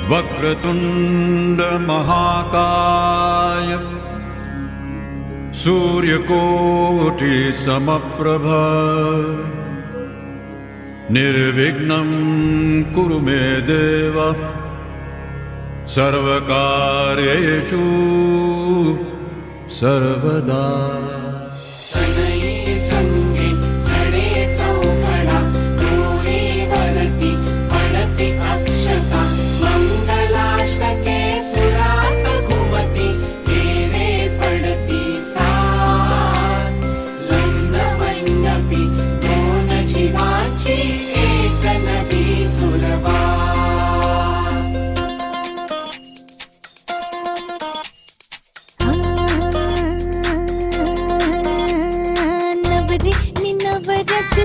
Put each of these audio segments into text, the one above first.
वक्रतुंड महाकाय सूर्यकोटि समप्रभ निर्विघ्नं कुरु मे देव सर्वकार्येषु सर्वदा।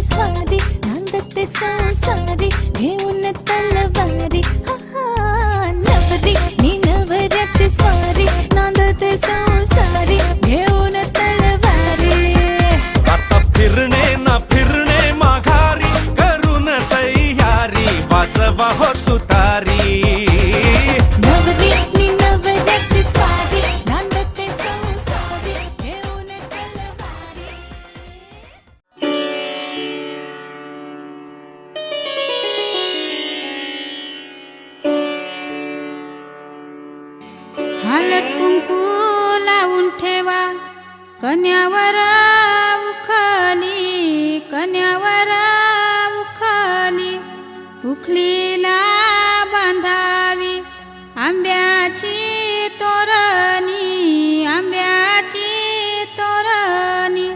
स्वारी नांदते संसारी घेऊन तलवारी नवरी नि नवऱ्याची स्वारी नांदते संसारी घेऊन तलवारी। आता फिरणे ना फिरणे माघारी करून तयारी वाजवा हो तुतारी। नवरी नि नवऱ्याची स्वारी नांदते संसारी घेऊन तलवारी। हळद कुंकू लावून ठेवा कन्यावर उखली कन्यावर उखली उखलीला बांधावी आंब्याची तोरणी आंब्याची तोरणी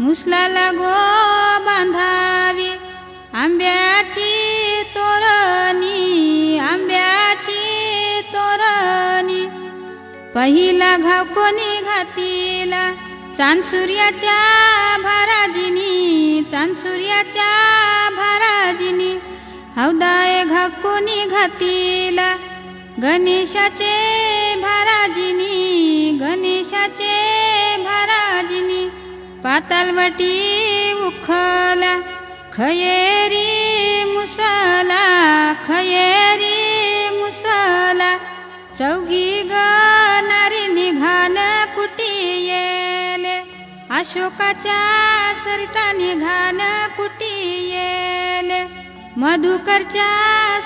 मुसलाला गो बांधावी आंब्याची तोरणी आंब्याची तोरणी। पहिला घाव कोणी घातीला चांदसूर्याच्या भाराजिनी चांदसूर्याच्या भाराजिनी। हौदाय घाव कोणी घातीला गणेशाचे भाराजिनी गणेशाचे भाराजिनी। पातालवटी उखला खयेरी मुसला खयेरी मुसला चौघी गणारी निघान कुटी येले अशोकाच्या सरिता निघान कुटी येले मधुकरच्या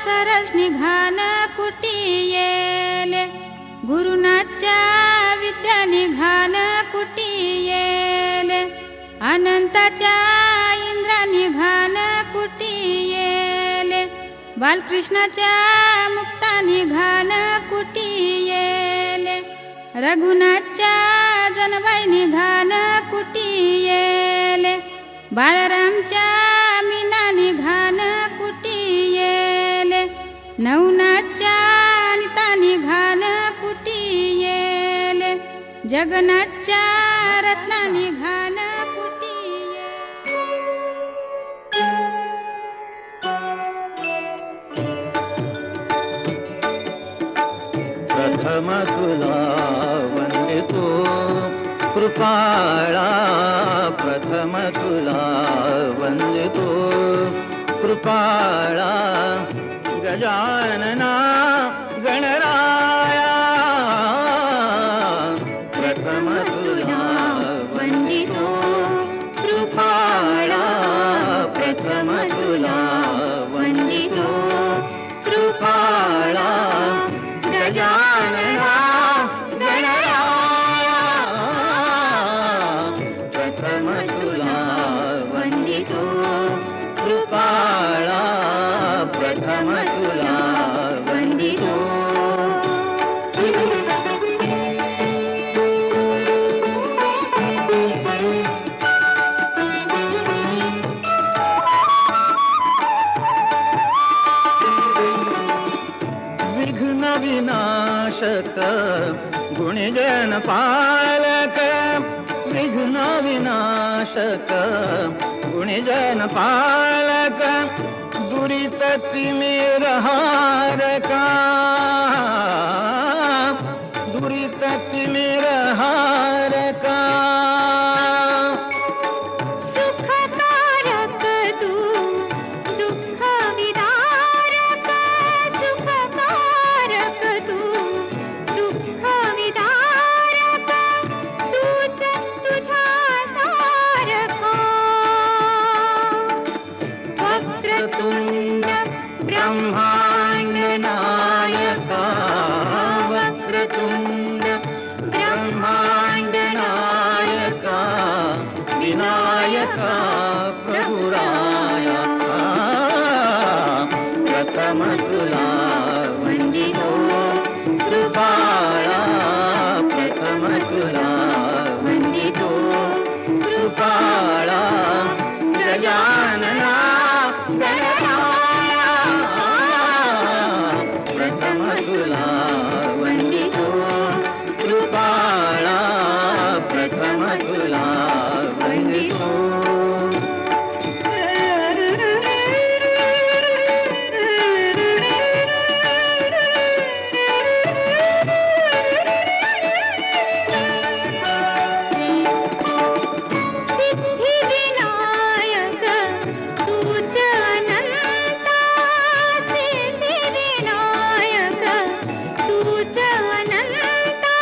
सरस निघान कुटी येले गुरुनाथच्या विद्या निघान कुटी येले अनंताच्या इंद्रा निघान कुटी येले बालकृष्णाच्या मुक्ता निघान कुटी येले रघुनाथच्या जनबाई निघान कुटी येले बाळरामच्या मीना निघान कुटी येले नवनाथच्या अनिता निघान कुटी येले जगन्नाथच्या रत्ना निघान कुटी प्रथम तुला वंदितो कृपाळा प्रथम तुला वंदितो कृपाळा गजानना गणराया प्रथम तुला वंदितो कृपाळा प्रथम तुला वंदितो कृपाळा गजानना गणराया प्रथम तुला वंदितो कृपाळा प्रथम तुला वंदितो। विघ्न विनाशक गुणजन पालक विघ्न विनाशक गुणजन पालक दुरित तिमिर हारका दुरित तिमिर हारका तुला वंदितो सिद्धिविनायक तूच अनंता सिद्धिविनायक तूच अनंता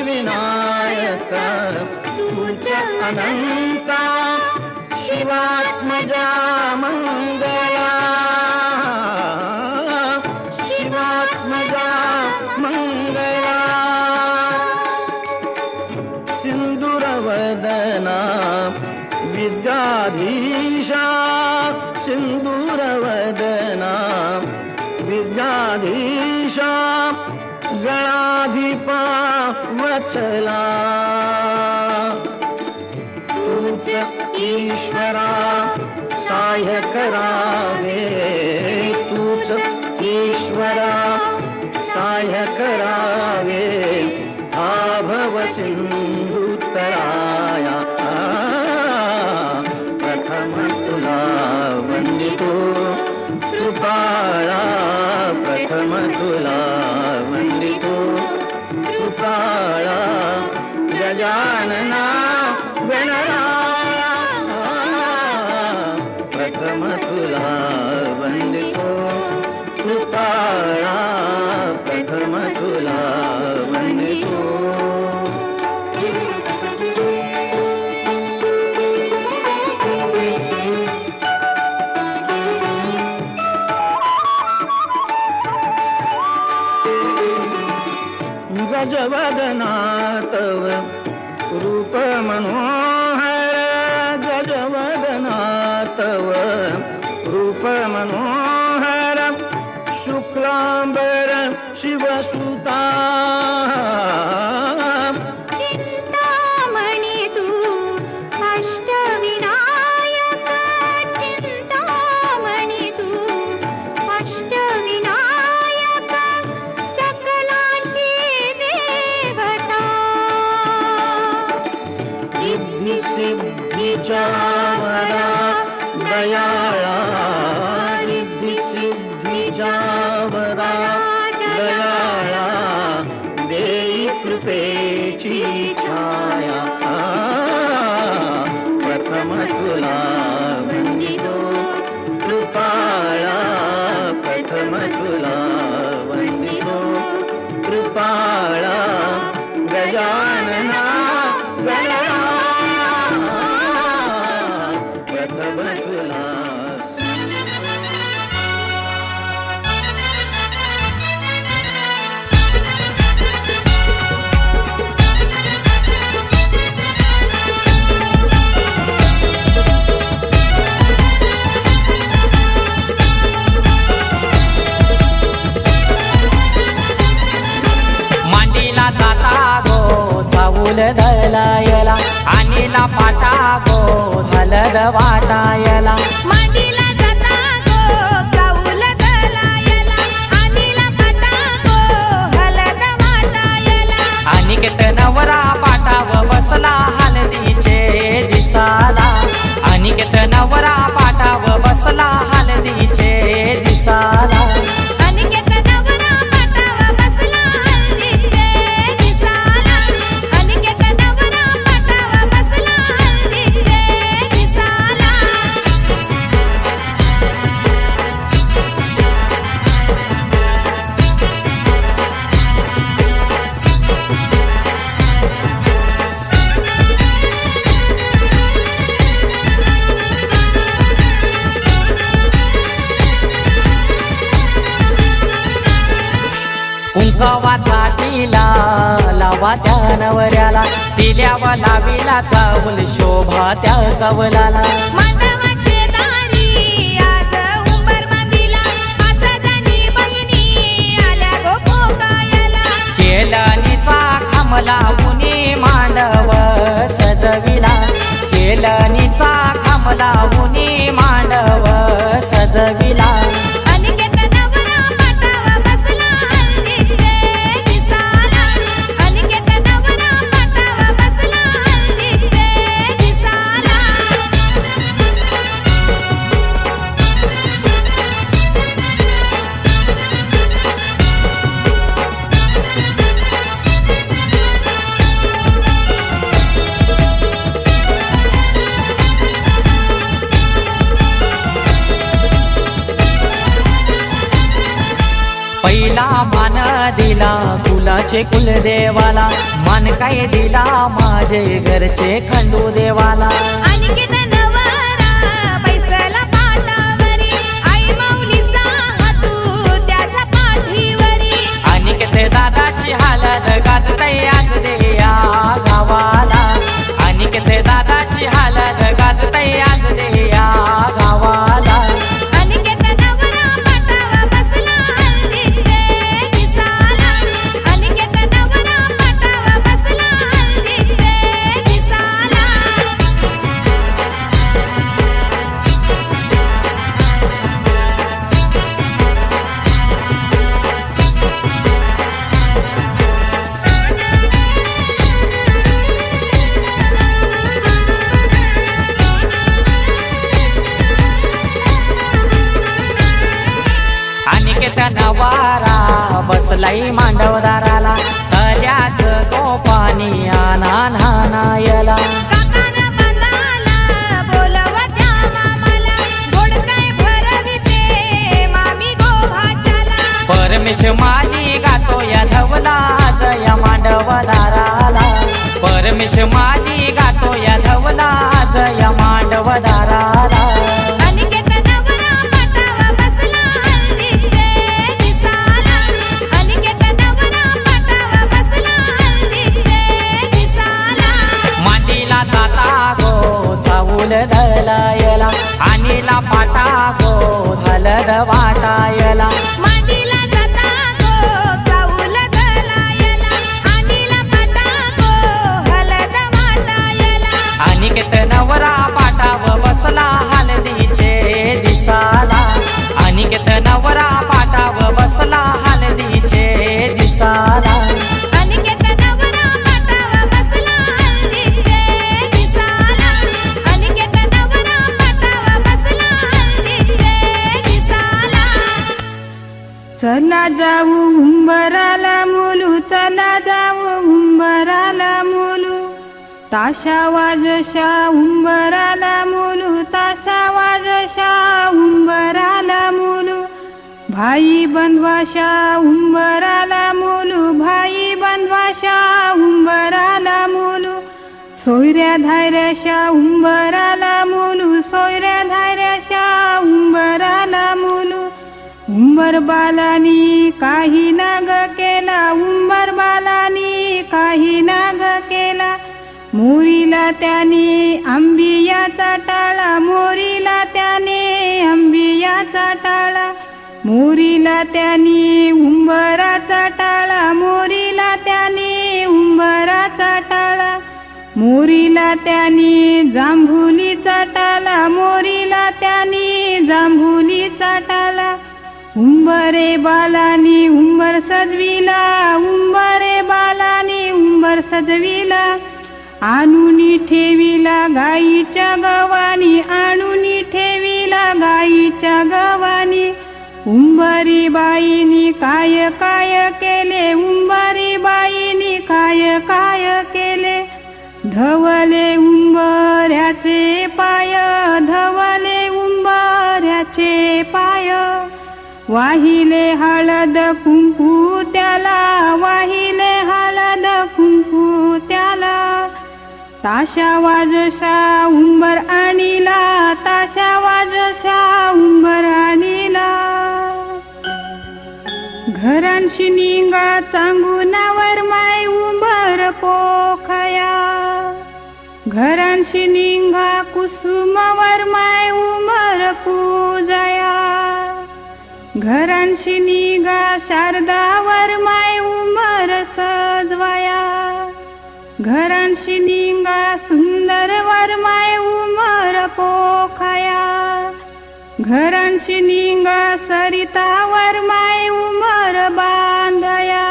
सिद्धिविनायक तुझ अनंता शिवात्मजा मंगला शिवात्मजा मंगला सिंदूरवदना विद्याधीशा सिंदूरवदना विद्याधीशा गणाधिपा वचला तूच ईश्वरा सहाय्य करावे तूच ईश्वरा सहाय्य करावे आभव सिंधुतराया प्रथम तुला वंदितो कृपाळा प्रथम तुला वंदितो कृपाळा गजानना गणराया प्रथम तुला वंदितो कृपाळा प्रथम तुला वंदितो गजवदना तव रूप मनोहर गजवदना तव रूप मनोहर शुक्लांबर शिवसुता चिंतामणी तू अष्टविनायक चिंतामणी तू अष्टविनायक सकलांची देवता सिद्धी सिद्धीच्या वरा दयाळा रिद्धी सिद्धीच्या वरा दयाळा देई कृपेची छाया प्रथम तुला वंदितो कृपाळा प्रथम तुला वंदितो कृपाळा गजानना गणराया प्रथम तुला मांडीला जाता गो चाऊल दलायला आणीला पाटा गो हलद वाटायला मांडीला जाता गो चाऊल दलायला आणीला पाटा गो हलद वाटायला अनिकेत नवरा पाटाव बसला हलदीचे दिसाला अनिकेत नवरा पाटाव बसला हलदीचे दिसाला अनिकेत नवरा पाटाव बसला हळदीचे दिसाला अनिकेत नवरा पाटाव बसला हळदीचे दिसाला कुंकवाचा टिला लावा त्या नवऱ्याला दिल्यावा लावीला चावल शोभा त्या चावलाला मांडवाचे दारी आज उंबर बांधिला आज जाणी बहिणी आल्या गो भोगायला केलनीचा खांबला उनी मांडव सजविला केलनीचा खांब नाम लावूनी मांडव सजविला अनिकेत नवरा पाटावर बसला हळदीचे दिसाला अनिकेत नवरा पाटावर बसला हळदीचे दिसाला पहिला मान दिला कुलाचे कुलदेवाला मान काय दिला माझे घरचे खंडू देवाला अनिकेत नवरा बैसला पाटावरी आई माऊलीचा हातू त्याच्या पाठीवरी अनिकेत दादाची हालत गाजतय आज देया गावाला अनिकेत दादाची हालत गाजतय आज देया गावाला अनिकेत नवरा पाटावर बसला हळदीचे दिसाला अनिकेत नवरा पाटावर बसला हळदीचे दिसाला अनिकेत नवारा बसलाई मांडवदाराला तल्याच गोपानी आना नानायला काकानं बांधाला बोलवत्या मामाला गोड काय भरविते मामी गोभाच्याला परमेश माली गातो या धवला जया मांडवदाराला परमेश माली गातो या धवला जया मांडवदाराला अनिकेत नवरा पाटावर बसला हळदीचे दिसाला अनिकेत नवरा पाटावर बसला हळदीचे दिसाला मांडीला जाता गो चाऊल धलायला आणीला पाटा गो हलद वाटायला मांडीला जाता गो चाऊल घालायला आणीला पाटा गो हलद वाटायला अनिकेत नवरा पाटाव बसला हलदीचे दिसाला अनिकेत नवरा पाटाव बसला हलदीचे दिसाला अनिकेत नवरा पाटावर बसला हळदीचे दिसाला अनिकेत नवरा पाटावर बसला हळदीचे दिसाला चला जाऊ उंबराला मुलू चला जाऊ उंबराला मुलू ताशा वाजशा उंबराला मुलू ताशा वाजशा उंबराला मुलू भाई बंधवाशा उंबराला मुलू भाई बंधवाशा उंबराला मुलू सोयऱ्या धायऱ्याशा उंबराला मुलू सोयऱ्या धायऱ्याशा उंबराला मुलू उंबर बालानी काही नाग केला उंबर बालानी काही नाग केला मोरीला त्याने आंबियाचा टाळा मोरीला त्याने आंबियाचा टाळा मोरीला त्याने उंबराचा टाळा मोरीला त्याने उंबराचा टाळा मोरीला त्याने जांभुलीचा टाळा मोरीला त्याने जांभुलीचा टाळा उंबरे बालानी उंबर सजविला उंबरे बालानी उंबर सजविला आणुनी ठेविला गाईच्या गवानी आणुनी ठेविला गाईच्या गवानी उंबरी बाईनी काय काय केले उंबरी बाईनी काय काय केले धवले उंबऱ्याचे पाय धवले उंबऱ्याचे पाय वाहिले हळद कुंकू त्याला वाहिले हळद कुंकू त्याला ताशा वाजशा उंबर आणीला ताशा वाजशा उंबर आणीला घरांशी निंगा चांगुनावर माय उंबर पोखया घरांशी निंगा कुसुमावर माय उंबर पूजया घरांशी निगा शारदावर माय उंबर सजवया घरांशी निंगा सुंदरवर माय उंबर पो घरांशी निंगा सरितावर माय उमर बांधया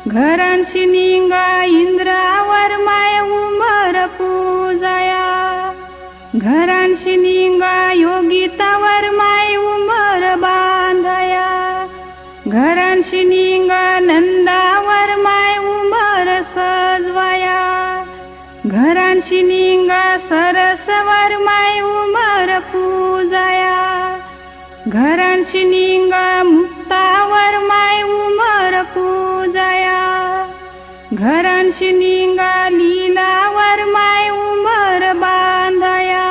घरांशी निंगा इंद्रावर माय उमर पूजया घरांशी निंगा योगितावर माय उमर बांधया घरांशी निंगा नंदावर माय उमर सजवया घरांशी निंगा सरसवर माय उमर पूजया घरांशी निंगा मुक्तावर माय उमर पूजया घरांशी निंगा लीलावर माय उमर बांधया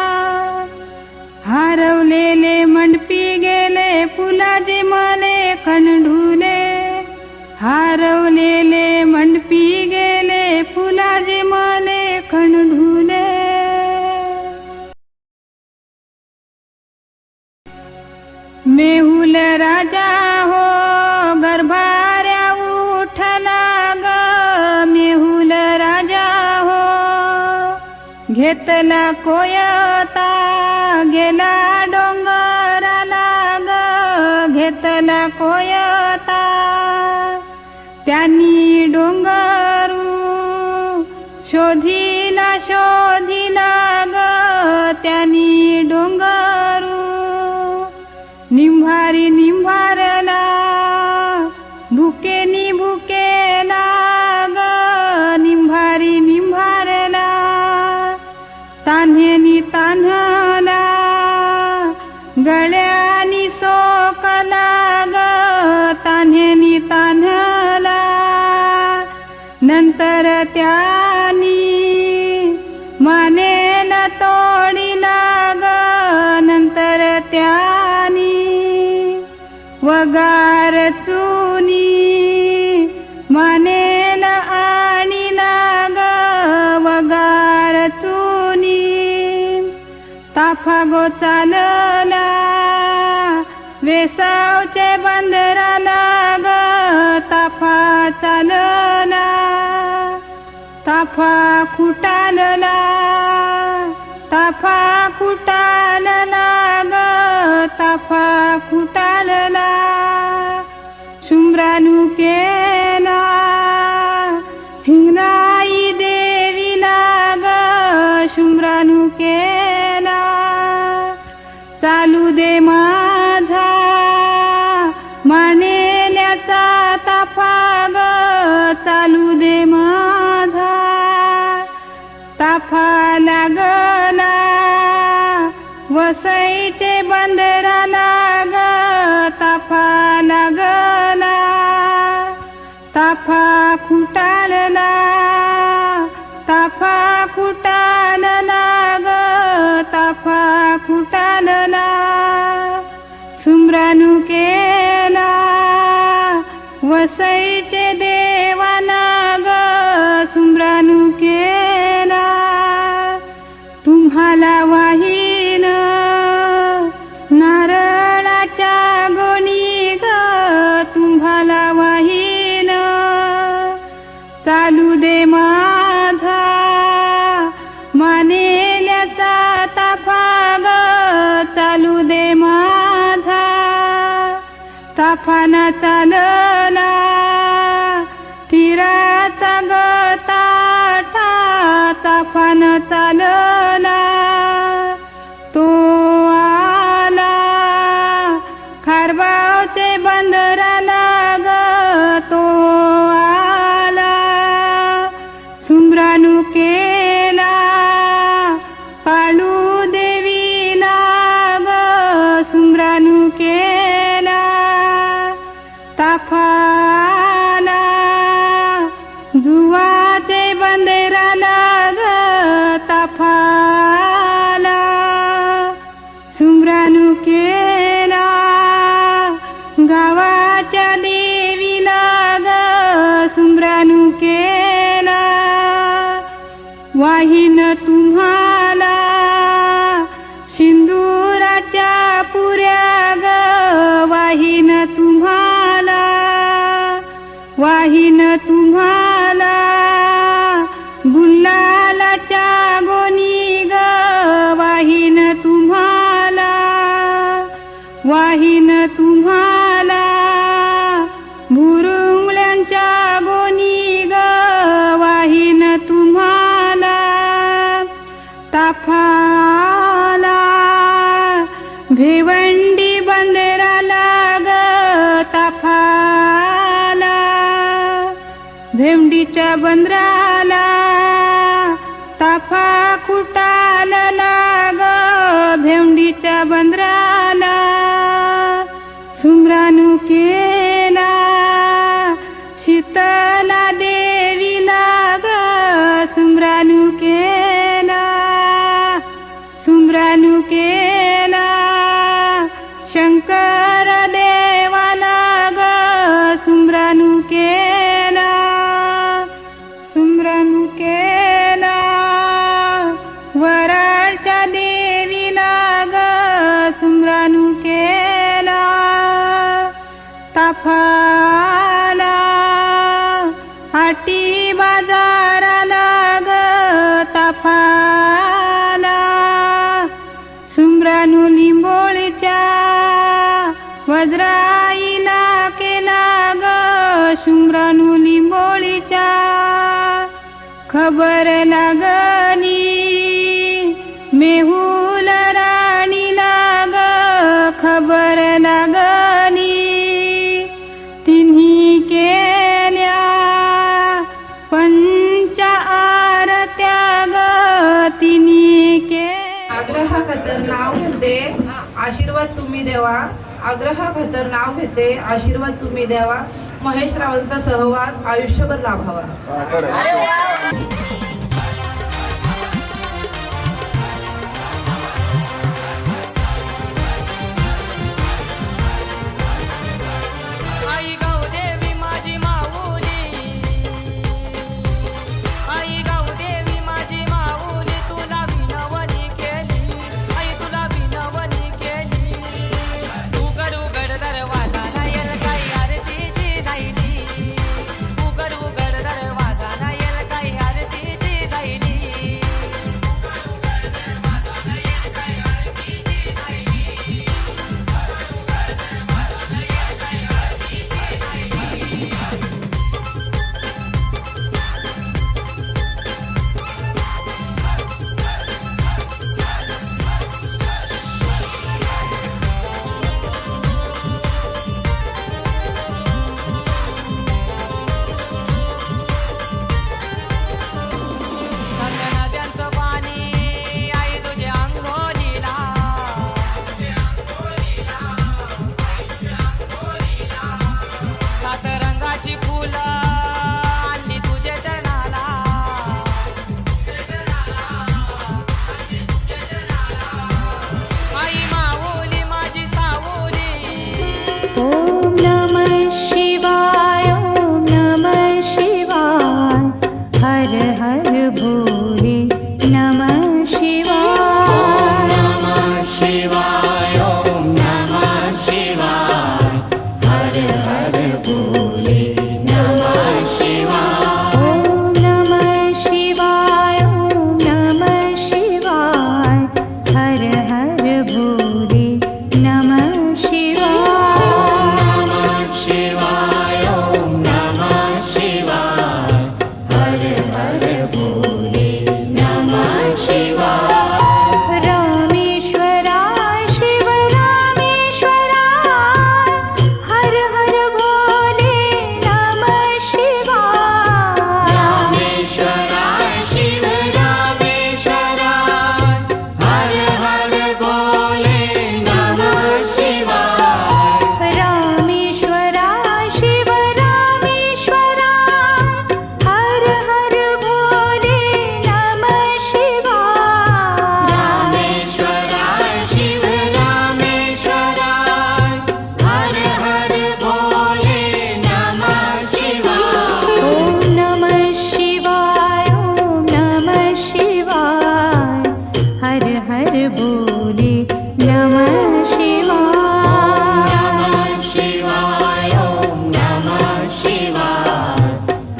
हरवलेले मंडपी गेले फुलाचे मले कंढुले हरवलेले मंडपी गेले फुलाचे मले कंढुले मेहुल राजा हो गर्भाऱ्या उठला ग मेहुल राजा हो घेतला कोयता गेला डोंगराला ग घेतला कोयता त्यांनी डोंगरू शोधिला शोधिला ग त्यांनी डोंगरू निंभारी निंभारला भुकेनी भुकेला ग निंभारी निंभारला तान्हेनी तान्हला गळ्यानी सोकला ग तान्हेनी तान्हला नंतर त्यानी मानेला तोडीला ग नंतर त्यानी वगार चुनी मानेला आणीला ग वगार चुनी ताफा गो चालला वेसावचे बंदराला ग ताफा चालला ताफा कुटालला ताफा कुटालला ग ताफा कुटालला शुंभ्रानु केला हिंगराई देवीला ग शुंभ्रानु केला चालू दे माझा मानेल्याचा ताफा ग चालू दे माझा ताफा लागला वसईचे बंदराला ग ताफा लागला ताफा कुटालला ताफा कुटालला ग ताफा कुटालला शुंभ्रानु केला वसईचे देवाना ग शुंभ्रानु केला तुम्हाला वाहीन नारळाच्या गोणी ग तुम्हाला वाहीन चालू दे माझा मानेल्याचा ताफा ग चालू दे माझा ताफाना चालला तीराचा गताठा ताफाना चालला तो आला खारबावचे बंदराला ग तो आला शुंभ्रानु केला पाळू देवीला ग शुंभ्रानु केला ताफाला जुवाचे बंदराला ग ताफाला शुंभ्रानु केला गावाच्या देवीला ग शुंभ्रानु केला वाहीन तुम्हाला सिंदुराच्या पुऱ्या ग वाहीन तुम्हाला वाहीन तुम्हाला गुलालाच्या गोणी ग वाहीन तुम्हाला वाहीन तुम्हाला भुरुंगल्यांच्या गोनी ग वाहीन तुम्हाला ताफाला भेवंडी बंदराला ग ताफाला भेवंडीच्या बंदराला ताफा कुटाला ग भेवंडीच्या बंदराला सुमरानू केला शीतला देवीला ग सुमरानू केला सुमरानू केला शंकर देवाला ग सुमरानू केला सुमरानू केला वराळच्या देवीला ग सुमरानू केला ताफाला आटी बाजाराला ग ताफाला सुमरानू लिंबोळीच्या वज्राईला केला ग सुमरानू लिंबोळीच्या खबर लागली मेहुल राणीला ग खबर लागली तिन्ही केल्या पंच आरत्या ग तिन्ही के आग्रह खातर नाव घेते आशीर्वाद तुम्ही देवा आग्रह खातर नाव घेते आशीर्वाद तुम्ही द्यावा महेश रावांचा सहवास आयुष्यभर लाभावा आई गौदेवी माझी माऊली आई गौदेवी माझी माऊली तुला विनवणी केली आई तुला विनवणी केली उघड उघड दरवाजा नायल काही आरतीची जाईली उघड उघड दरवाजा नायल काही आरतीची जाईली नद्यांचं पाणी आई तुझ्या अंघोळीला सात रंगाची फुलं आणली तुझ्या चरणाला आई माऊली माझी सावली ॐ नमः शिवाय ॐ नमः शिवाय हर हर भोले नमः शिवाय नमः शिवाय ॐ नमः शिवाय हर हर भोले नमः शिवाय ॐ नमः शिवाय ॐ नमः शिवाय हर हर भोले नमः शिवाय नमः शिवाय ॐ नमः शिवाय हर हर भोले नमः शिवाय रामेश्वराय शिव रामेश्वराय हर हर भोले नमः शिवाय रामेश्वराय शिव रामेश्वराय हर हर भोले नमः शिवाय रामेश्वराय शिव रामेश्वराय हर हर भोले नमः शिवाय रामेश्वराय शिव रामेश्वराय हर हर भोले नमः शिवाय ॐ नमः शिवाय ॐ नमः शिवाय हर हर भोले नमः शिवाय नमः शिवाय ॐ नमः शिवाय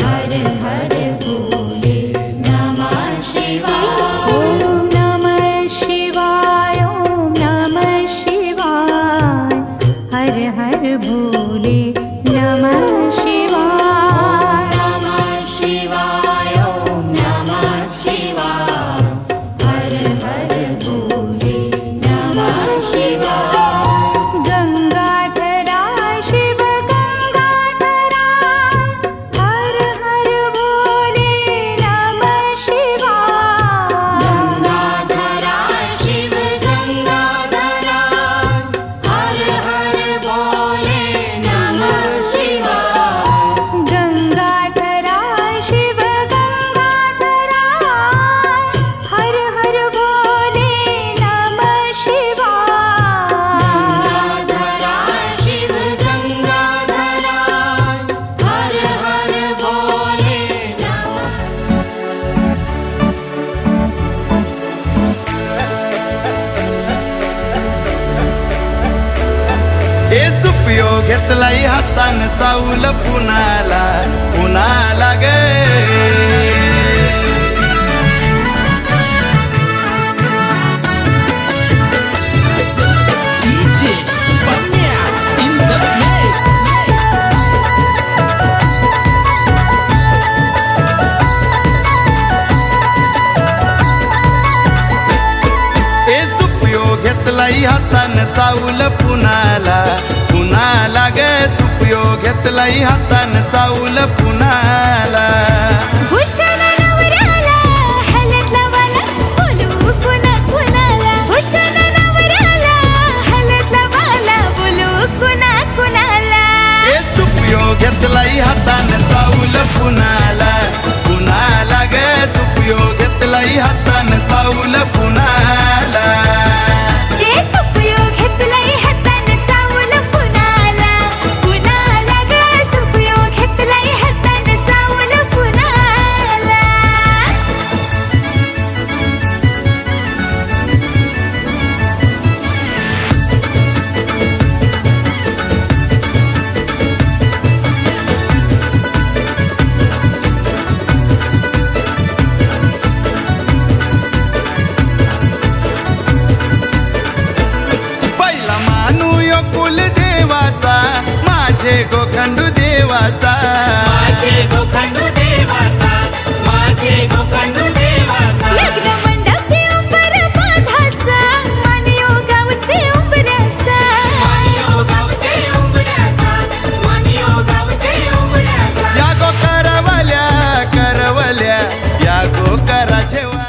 हर हर भोले नमः शिवाय ॐ नमः शिवाय ॐ नमः शिवाय घेतलाई हातान चावल पुनाला पुनाला गे घेतलाई हातान चावल पुनाला पुनाला गे सुपयो घेतलाई हातान चावल पुनाला भूषण नवऱ्याला हलतला वाला बोलू कुणा कुणाला भूषण नवऱ्याला हलतला वाला बोलू कुणा कुणाला ए सुपयो घेतलाई हातान चावल पुनाला पुनाला गे सुपयो घेतलाई हातान चावल पुनाला गोखंडू देवाचा माझे गोखंडू देवाचा माझे गोखंडू देवाचा लग्न मंडपी उंबर बांधाचा मानियो गावचे उंबऱ्याचा मानियो गावचे उंबऱ्याचा मानियो गावचे उंबऱ्याचा या गो करवल्या करवल्या या गो करा जेवाला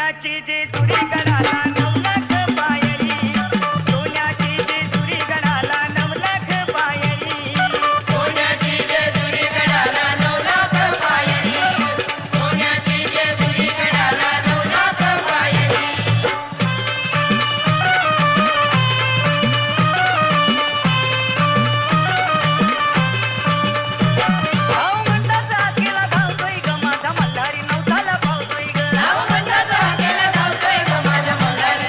सोन्याची जेजुरी गडाला 9 लाख पायरी सोन्याची जेजुरी गडाला 9 लाख पायरी सोन्याची जेजुरी गडाला 9 लाख पायरी सोन्याची जेजुरी गडाला 9 लाख पायरी भावंडाचा केला धावतोय ग माझा मल्हारी नवताला पावतोय ग भावंडाचा केला धावतोय ग माझा मल्हारी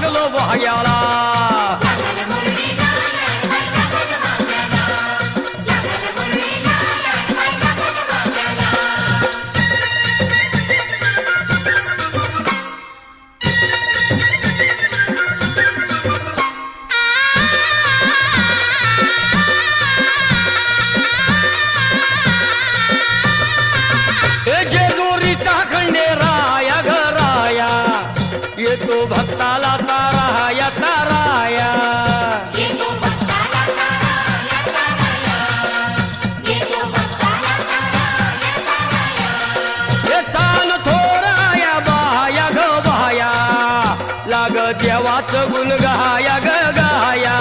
लागलो भाग्याला येतो भक्ताला ताराया ताराया हे सान थोराया बाया ग बाया लाग देवाचं गुण गाया ग गाया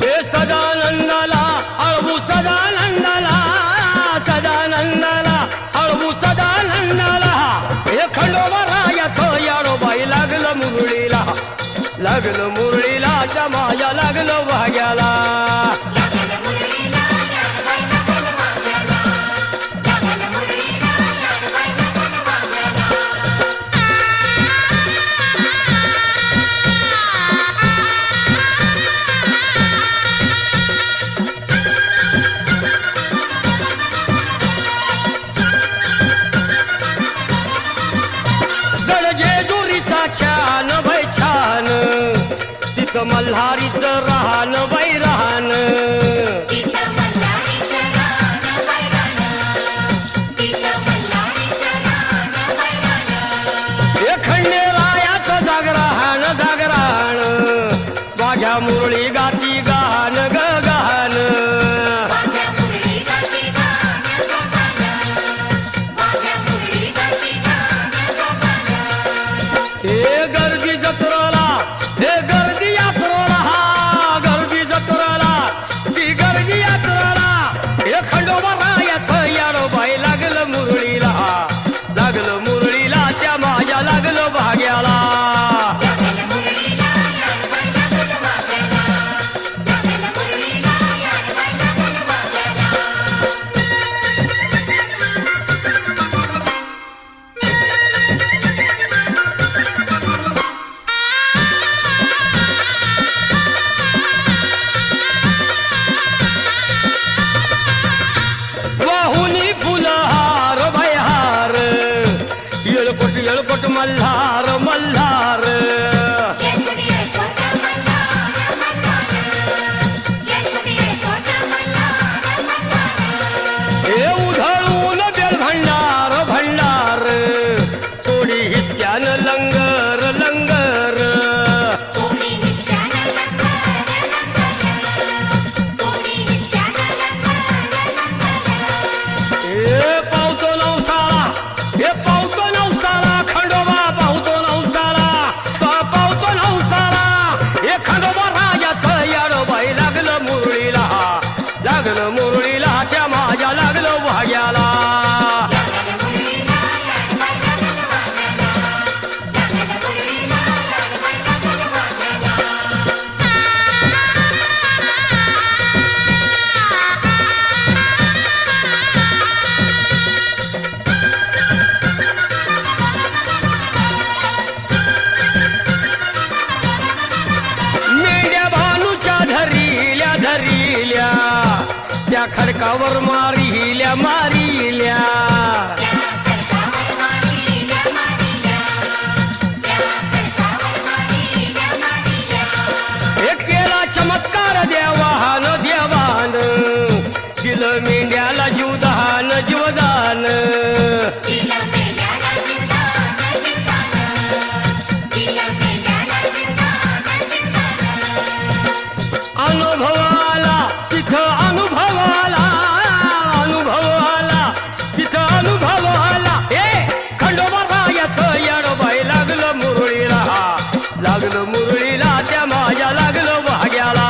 हे सदानंदाला अळवू सदानंदाला सदानंदाला अळवू सदानंदाला हे खंडोबारायाचं याडोबाई लागलं मुरळीला लागलं मुरळीला माझ्या लागलं भाग्याला छान बाई छान तिथं मल्हारीचं राहन बाई राहन हे खंडेरायाचं जागराहन जागराहन माझ्या मुरळी गाती गान ग गान हे गर्दी जत्रेला हे गर्दी यात्रेला हा गर्दी जत्रेला ती गर्दी यात्रेला हे खंडोबारायाचं याडोबाई लागलं मुरळीला लागलं मुरळीला त्या माझ्या लागलं भाग्याला वाहुनी फुलहार भयहार येळकोट येळकोट मल्हार मल्हार हे उधळून बेल भंडार भंडार थोडी हिसक्यानं लंगर लंगर हे पावतो नवसाला हे पावतो नवसाला खंडोबा पावतो नवसाला पावतो नवसाला हे खंडोबा राजाचं याडोबाई लागलं मुरळीला लागलं मुरळीला त्या माझ्या लागलं भाग्याला मेंढ्या भानूच्या धरिल्या धरिल्या त्या खडकावर मारिल्या मारिल्या हे केला चमत्कार देवान देवान दिलं मेंढ्याला जीवदान जीवदान अनुभवाला तिथं अनुभवाला अनुभवाला तिथं अनुभवाला हे खंडोबारायाचं याडोबाई लागलं मुरळीला लागलं मुरळीला त्या माझ्या लागलं भाग्याला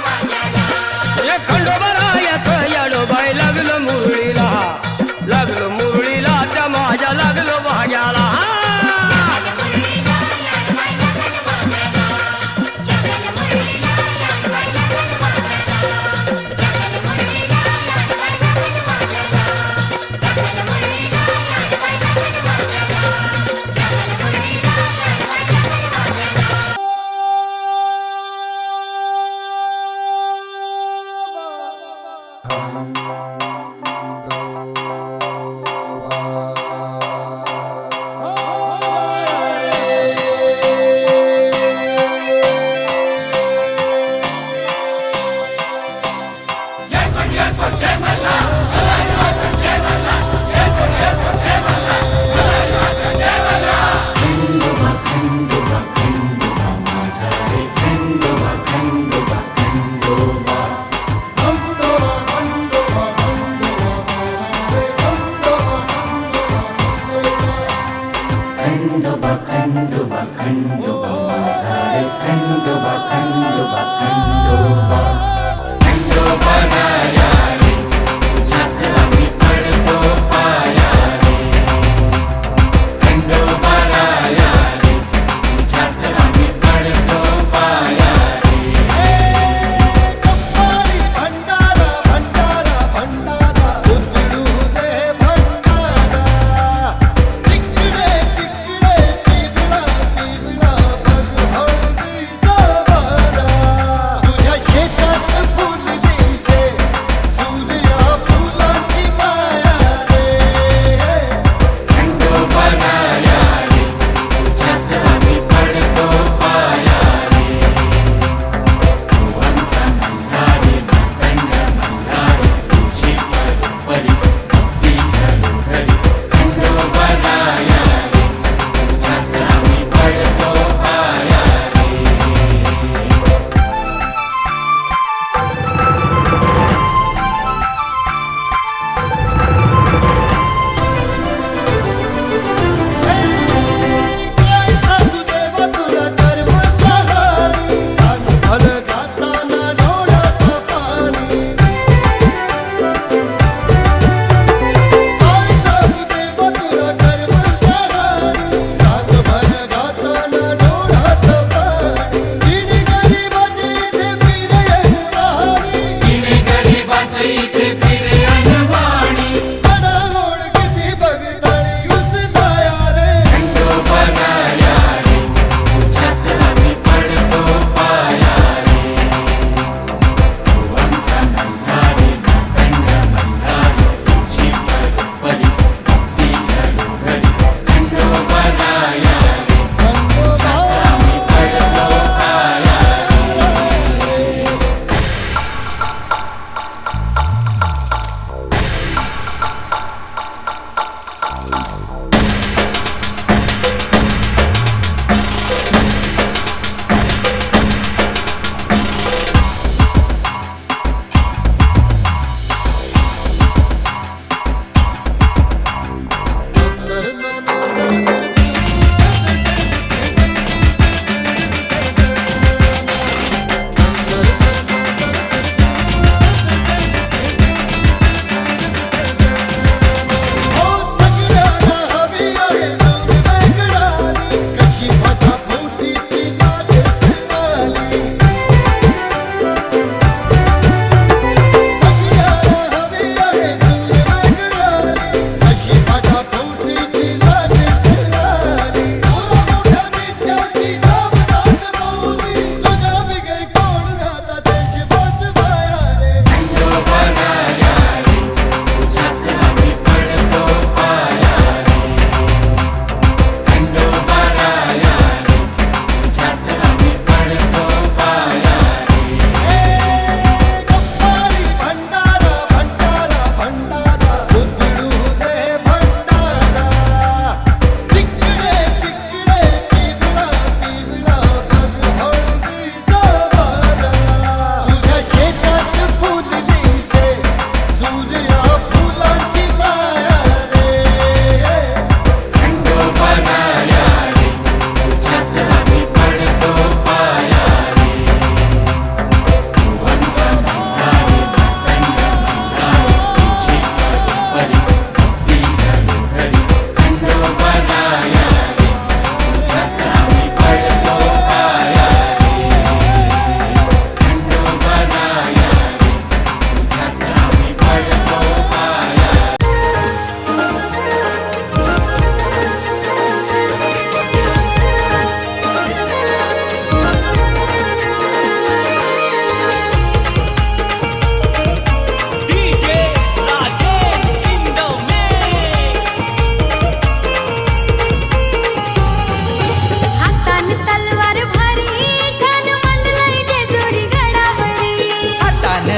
हे खंडोबारायाचं याडोबाई लागलं मुरळीला लागलं मुरळीला त्या माझ्या लागलं भाग्याला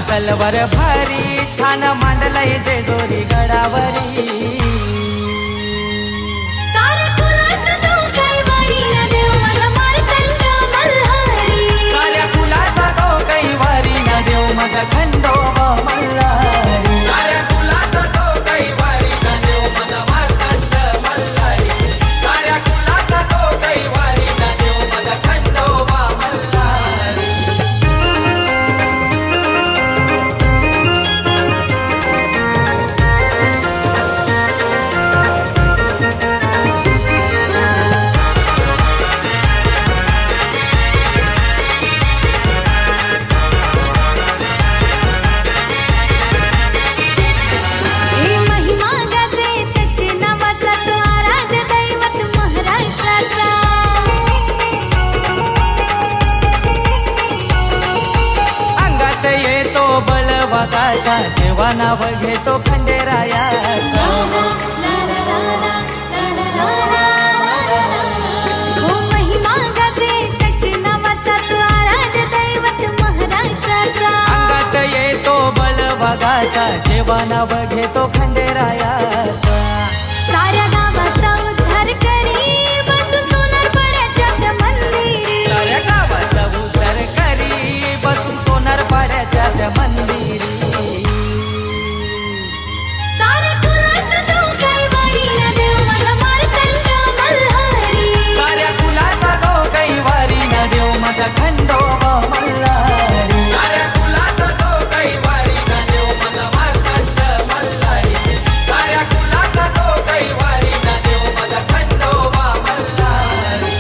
तलवार भारी ठाण मांडलंय जेजुरी गडावरी साऱ्या कुलाचा तो कैवारी न देव माझा मार्तंड मल्हारी साऱ्या कुलाचा तो कैवारी न देव माझा खंडोबा मल्हारी साऱ्या कुलाचा तो कैवारी न देव माझा मार्तंड मल्हारी साऱ्या कुलाचा तो कैवारी वाकाचा जेव्हा नाव घेतो खंडेरायाचा. हो महिमा गाजे त्याचे नावाचा तो आराध्य दैवत महाराष्ट्राचा. अंगात येतो बळ वाघाचा जेव्हा नाव घेतो खंडेरायाचा. साऱ्या गावाचा उद्धार करी बसून सोनार पाड्याच्या त्या मंदिरी. साऱ्या गावाचा उद्धार करी बसून सोनार पाड्याच्या त्या मंदिरी. साऱ्या कुलाचा तो कैवारी ना देव माझा मार्तंड मल्हारी. साऱ्या कुलाचा तो कैवारी ना देव माझा खंडोबा मल्हारी. साऱ्या कुलाचा तो कैवारी ना देव माझा मार्तंड मल्हारी. साऱ्या कुलाचा तो कैवारी ना देव माझा खंडोबा मल्हारी.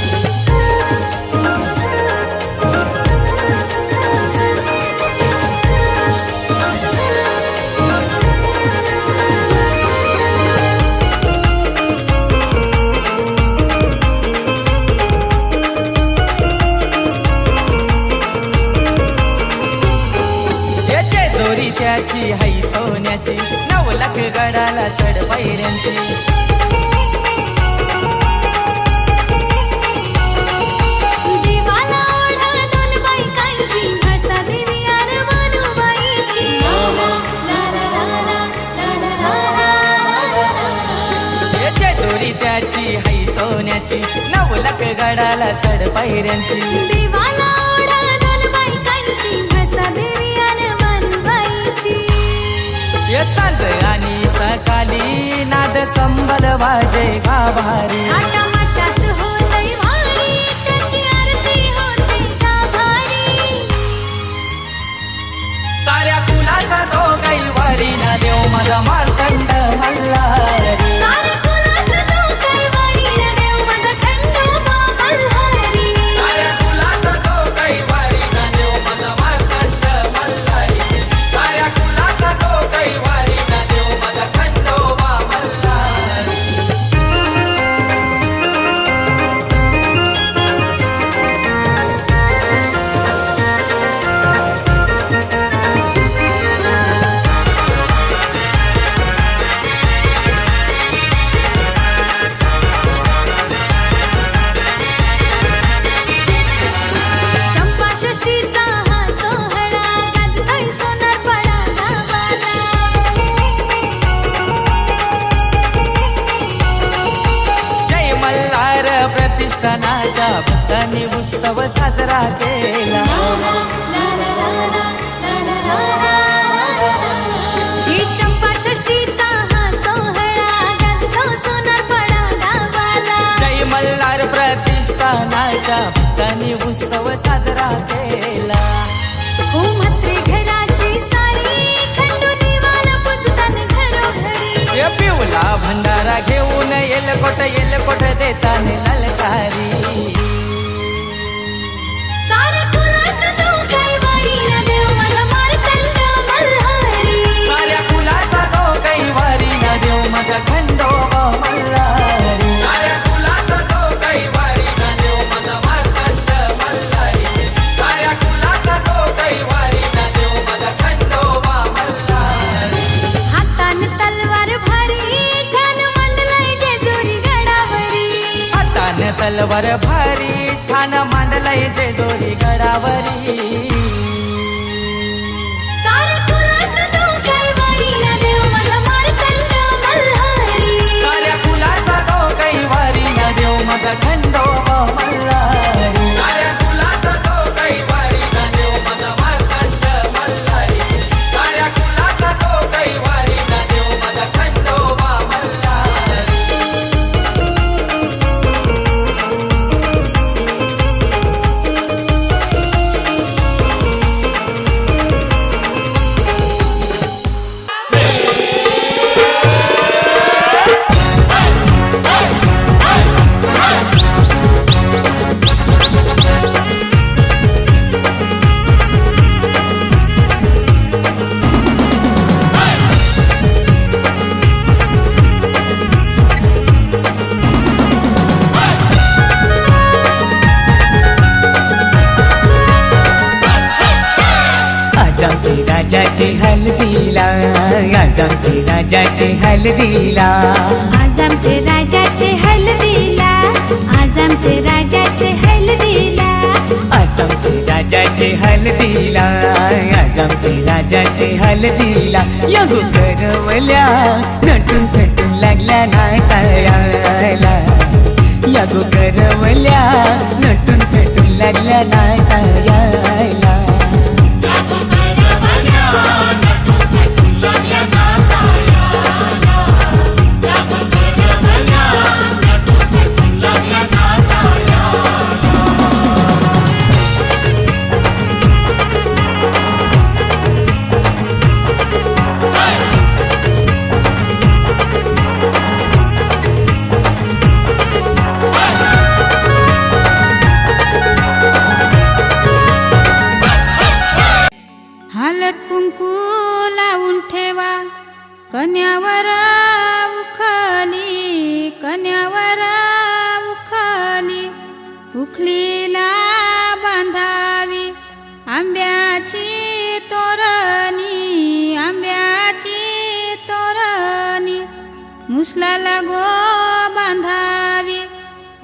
याचे जोरी त्याची हाई सोन्याची 9 लाख गडाला चढ पायऱ्यांची. जीवाला ओढा दोन बायकांची भाषा देवी आणि मनुबाईची. याचे जोरी त्याची हाई सोन्याची 9 लाख गडाला चढ पायऱ्यांची. देवाला ओढा दोन बायकांची भाषा देवी आणि मनुबाईची. ये सांज आणि सकाळी नाद संबल वाजे गाभारी. थाटामाटात होतंय वारी त्याची आरती होते गाभारी. साऱ्या कुलाचा तो कैवारी ना देव माझा मार्तंड मल्हारी. साऱ्या कुलाचा तो कैवारी ना देव माझा खंडोबा मल्हारी. साऱ्या कुलाचा तो कैवारी ना देव माझा मार्तंड मल्हारी. साऱ्या कुलाचा तो कैवारी ना देव माझा खंडोबा मल्हारी. चंपाषष्ठीचा हा सोहळा गाजतोय सोनारपाडा गावाला. जय मल्हार प्रतिष्ठानाच्या भक्तांनी उत्सव साजरा केला. ही चंपाषष्ठीचा हा सोहळा गाजतो सोनारपाडा गावाला. जय मल्हार प्रतिष्ठानाच्या भक्तांनी उत्सव साजरा केला. हो म्हात्रे घराची सारी खंडू देवाला पूजताना घरोघरी. ये पिवला भंडारा घेऊन येलकोट देताने ललकारी. साऱ्या कुलाचा तो कैवारी ना देव माझा मार्तंड मल्हारी. साऱ्या कुलाचा तो कैवारी ना देव माझा खंडोबा मल्हारी. साऱ्या कुलाचा तो कैवारी ना देव माझा मार्तंड मल्हारी. साऱ्या कुलाचा तो कैवारी ना देव माझा खंडोबा मल्हारी. हातान तलवार भारी ठाण मांडलंय जेजुरी गडावरी. हाताने तलवार भारी ठाण मांडलंय जेजुरी गडावरी. साऱ्या कुलाचा तो कैवारी ना देव माझा मार्तंड मल्हारी. साऱ्या कुलाचा तो कैवारी ना देव माझा खंडोबा मल्हारी. साऱ्या कुलाचा तो कैवारी ना देव माझा मार्तंड मल्हारी. साऱ्या कुलाचा तो कैवारी ना देव माझा खंडोबा मल्हारी. राजाचे हल्दीला, आज आमचे राजाचे हल्दीला. आज आमचे राजाचे हल्दीला, आज आमचे राजाचे हल्दीला. आज आमचे राजाचे हल्दीला, आज आमचे राजाचे हल्दीला. यगो करवल्या नटून थटून लागल्या नाचायला, यगो करवल्या नटून थटून लागल्या नाचायला. हालत कुंकू लावून ठेवा कन्यावर उखली, कन्यावर उखली. उखलीला बांधावी आंब्याची तोरणी, आंब्याची तोरणी. मुसलाला गो बांधावी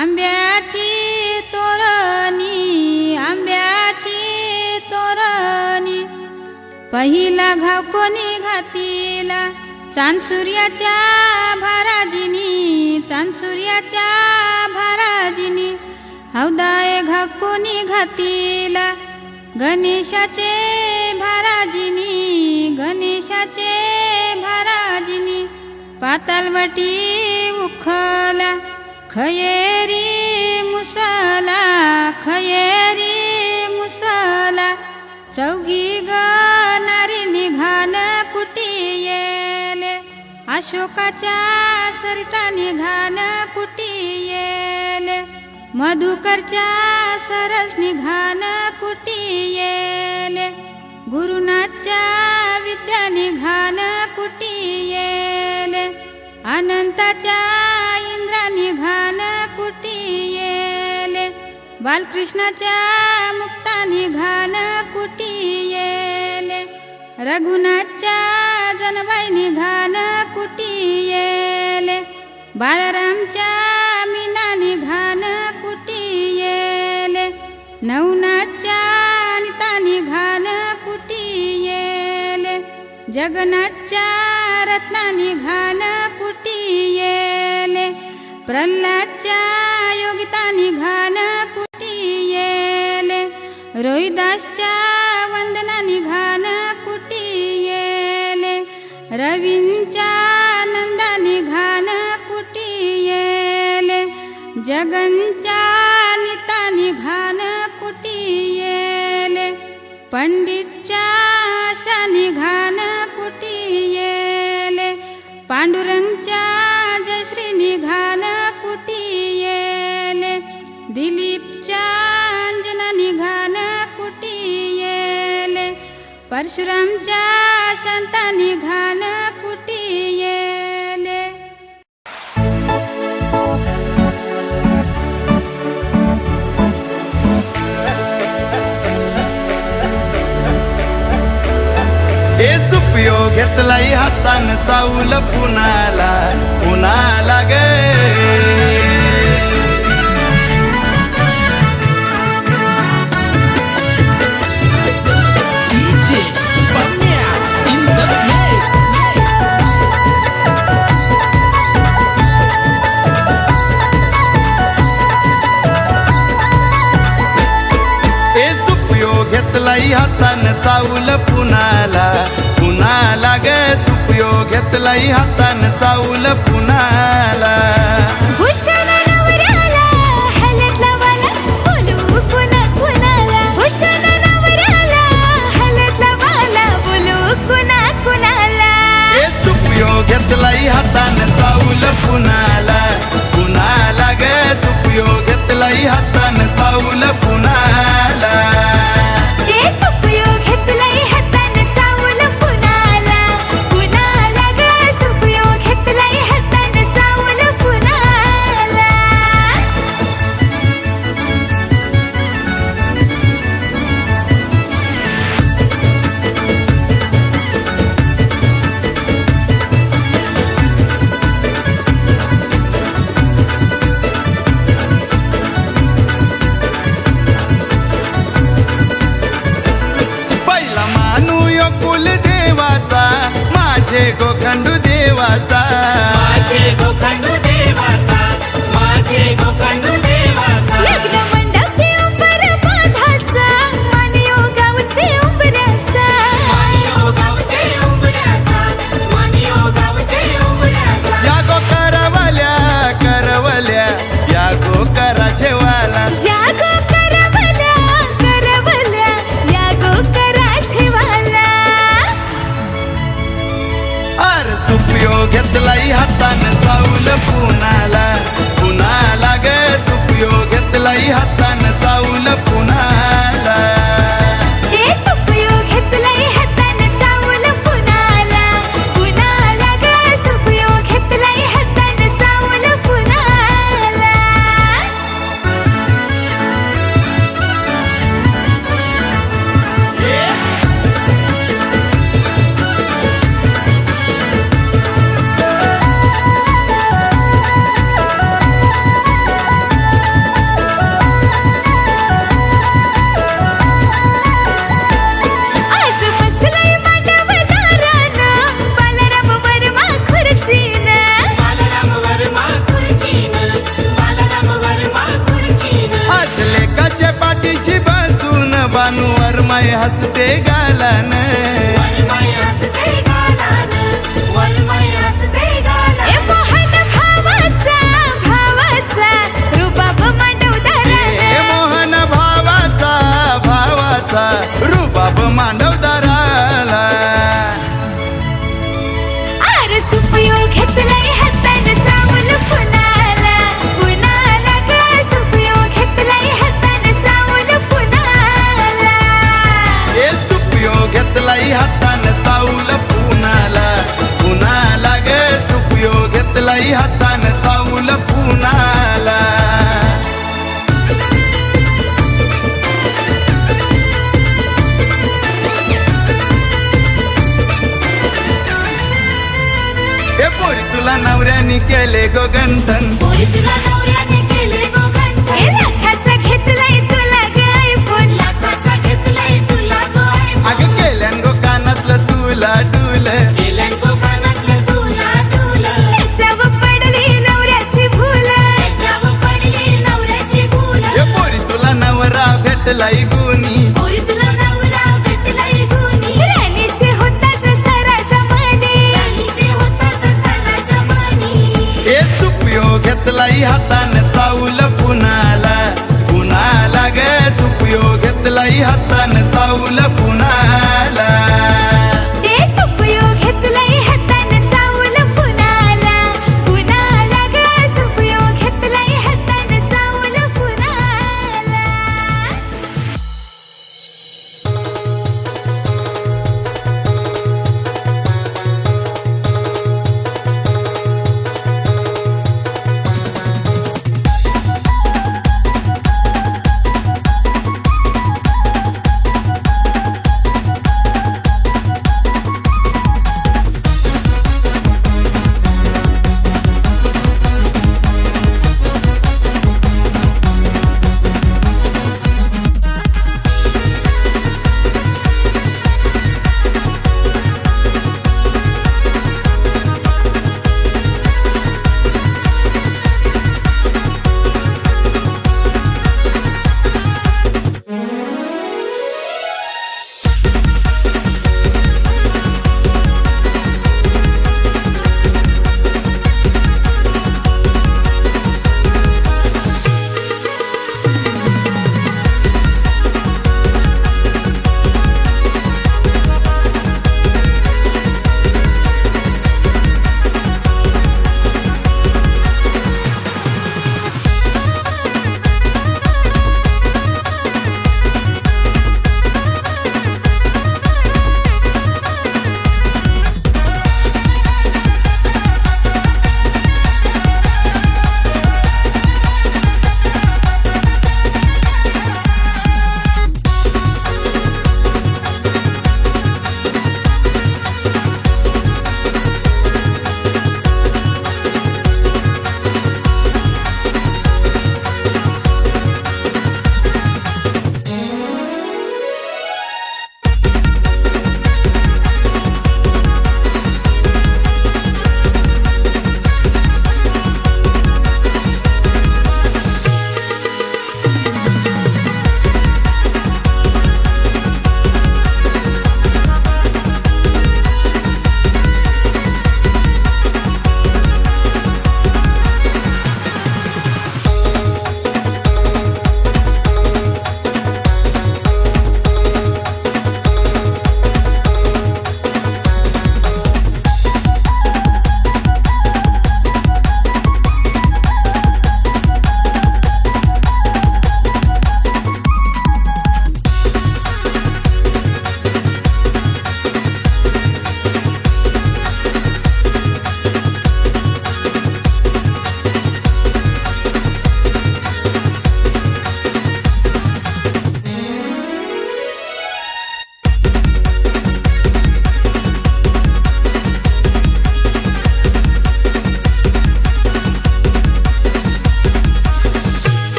आंब्याची तोरणी, आंब्याची तोरणी. पहिला घाव कोणी घातीला चांद सूर्याच्या भाराजिनी, चांद सूर्याच्या भाराजिनी. हौदाय घाव कोणी घातीला गणेशाचे भाराजिनी, गणेशाचे भाराजिनी. पातालवटी उखला खयेरी मुसला, खयेरी मुसला. चौघी गणारी निघान कुटी येले, अशोकाच्या सरिता निघान कुटी येले. मधुकरच्या सरस निघान कुटी येले. गुरुनाथच्या विद्या निघान कुटी येले. अनंताच्या इंद्रा निघान कुटी येले. बालकृष्णाच्या मुक्ता निघान कुटी येले. रघुनाथच्या जनबाई निघान कुटी येले. बाळरामच्या मीना निघान कुटी येले. नवनाथच्या अनिता निघान कुटी येले. जगन्नाथच्या रत्ना निघान कुटी येले. प्रल्हादच्या योगिता निघान कुटी येले. रोहिदासच्या वंदना निघान कुटी येले. रवींच्या नंदा निघान कुटी येले. जगनच्या नीता निघान कुटी येले. पंडितच्या आशा निघान कुटी येले. पांडुरंगच्या जयश्री निघान कुटी येले. दिलीपच्या अंजना निघान कुटी येले. परशुरामच्या शांता निघान कुटी येले. हे सुपयो घेतलाई हातान चावल पुनाला, पुनाला ग. घेतलाई हातान चावल पुनाला, पुनाला ग. सुपयो घेतलाई हातान चावल पुनाला. भूषण नवऱ्याला हलतला वाला बोलू कुणा कुणाला. भूषण नवऱ्याला हलतला वाला बोलू कुणा कुणाला. हे सुपयो घेतलाई हातान चावल पुनाला, पुनाला ग. सुपयो घेतलाई हातान चावल पुनाला. पुनाला ग. सुपयो घेतलाई हातान चावल पुनाला. गोखंडू देवाचा माझे गोखंडू देवाचा माझे गोखंडू देवाचा लग्न मंडपी उंबर बांधाचा मानियो गावचे उंबऱ्याचा मानियो गावचे उंबऱ्याचा मानियो गावचे उंबऱ्याचा या गो करवल्या करवल्या या गो करा जेवाला या गो करवल्या करवल्या या गो कराचे वाला अर सुपयो घेतलाई हातानं चावल पुनाला पुनाला ग सुपयो घेतलाई हातानं चावल पुनाला ए सुपयो घेतलाय हातानं चावल पुनाला पुनाला ग सुपयो घेतलाय हातानं चावल पुनाला आज बसलाय मांडव दारानं बालराम वर्मा खुर्चीनं बालराम वर्मा खुर्चीनं बालराम वर्मा खुर्चीनं आज लेकाच्या पाठीशी बसून बानू वरमाय हसते गालानं वरमाई हसते गालानं वरमाई हसते ए गालानं मोहन भावाचा भावाचा रुबाब मांडव ए दारानं मोहन भावाचा भावाचा रुबाब मांडवदाराला आर सुपयो घेतलाय हातानं चावल पुनाला पुनाला ग सुपयो घेतलाय हातानं चावल पुनाला ए सुपयो घेतलाई हातानं चावल पुनाला पुनाला ग सुपयो घेतलाई हातानं चावल पुनाला ए पोरी तुला नवऱ्याने केले गो गंठन पोरी तुला नवऱ्याने केले गो गंठन ए लाखाचा घेतलाय तुला ग आयफोन लाखाचा घेतलाय तुला गो आयफोन अग केल्यान गो कानातलं तुला डुल गेल्यान कोकणातलं तुला डुलं त्याच्यावर पडली नवऱ्याची भूल त्याच्यावर पडली नवऱ्याची फुलं ए पोरी तुला नवरा भेटलाई गुनी पोरी तुला नवरा भेटलाय गुणी राणीचे होताच सराच्या मनी राणीचे होतात सला जमानी ए सुपयो घेतलाई हातानं चावल पुनाला पुनाला ग सुपयो घेतलाई हातानं चावल पुनाला ए सुपयो घेतलाय हातानं चावल पुनाला पुनाला ग सुपयो घेतलाय हातानं चावल पुनाला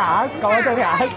आज कवा तरी आज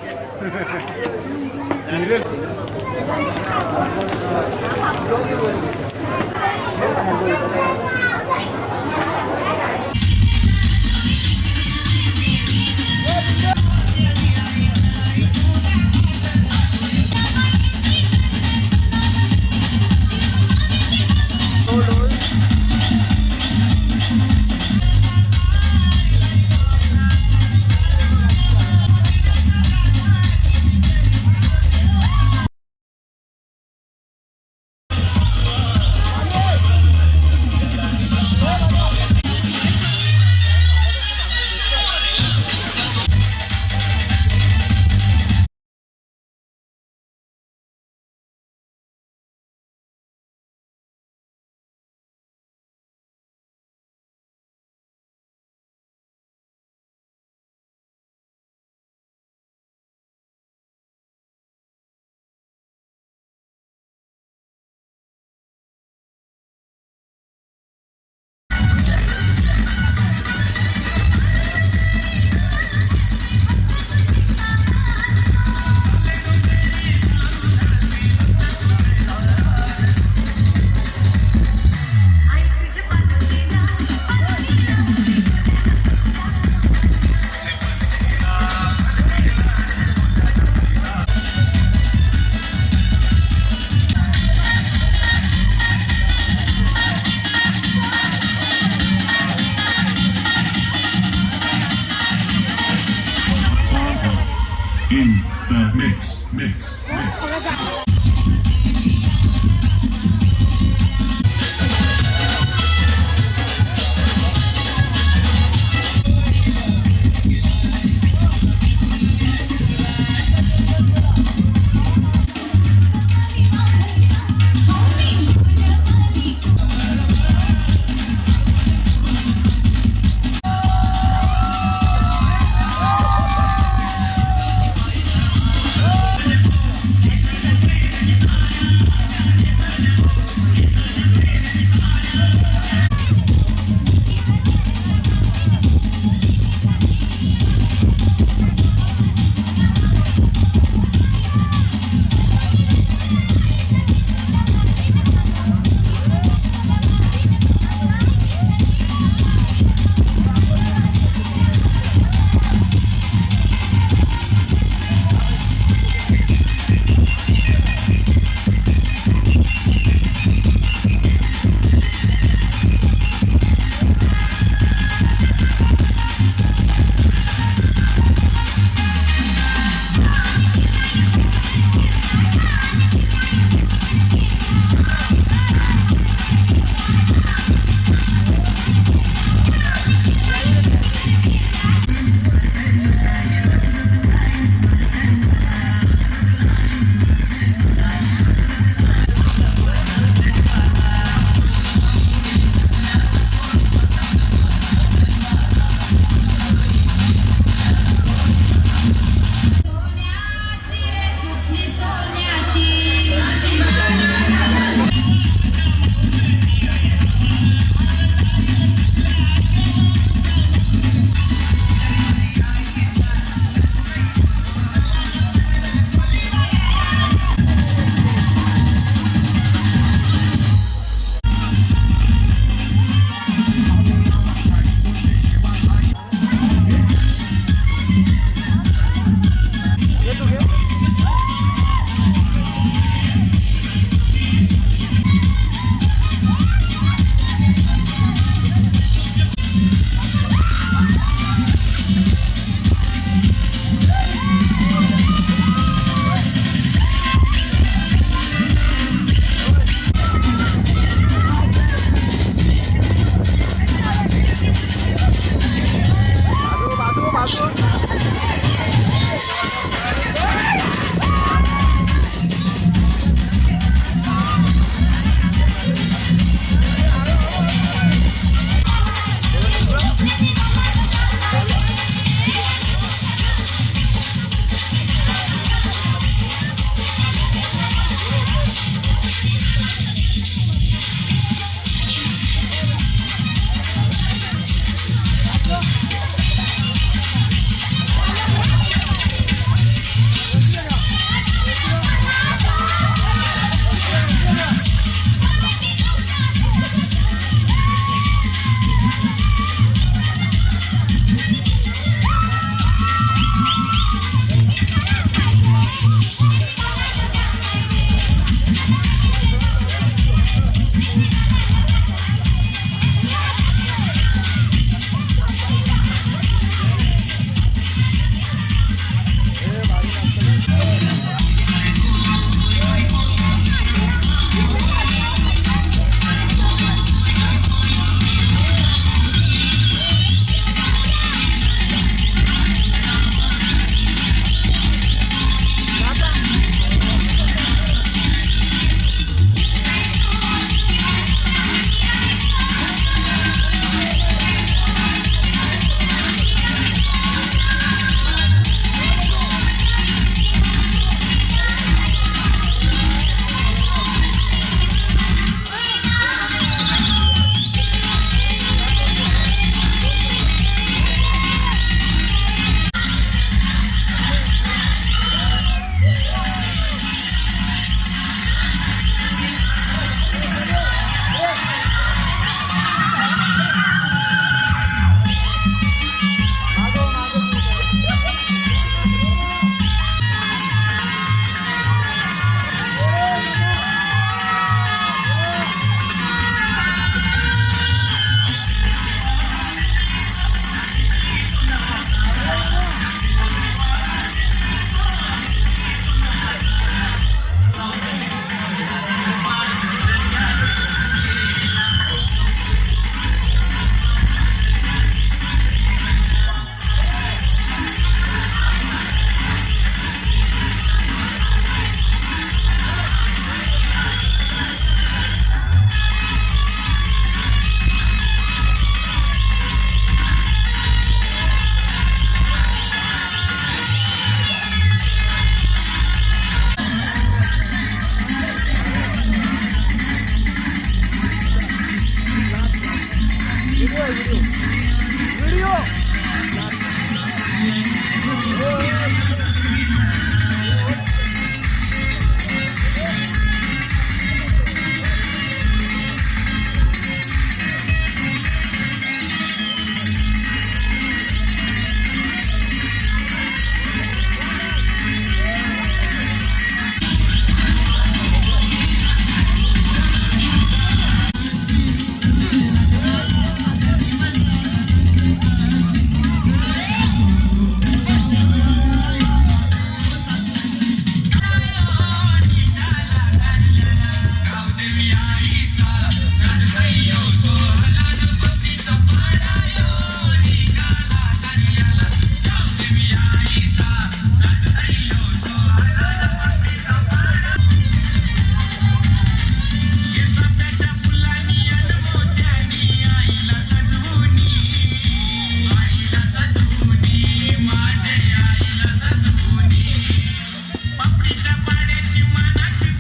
व्हिडिओ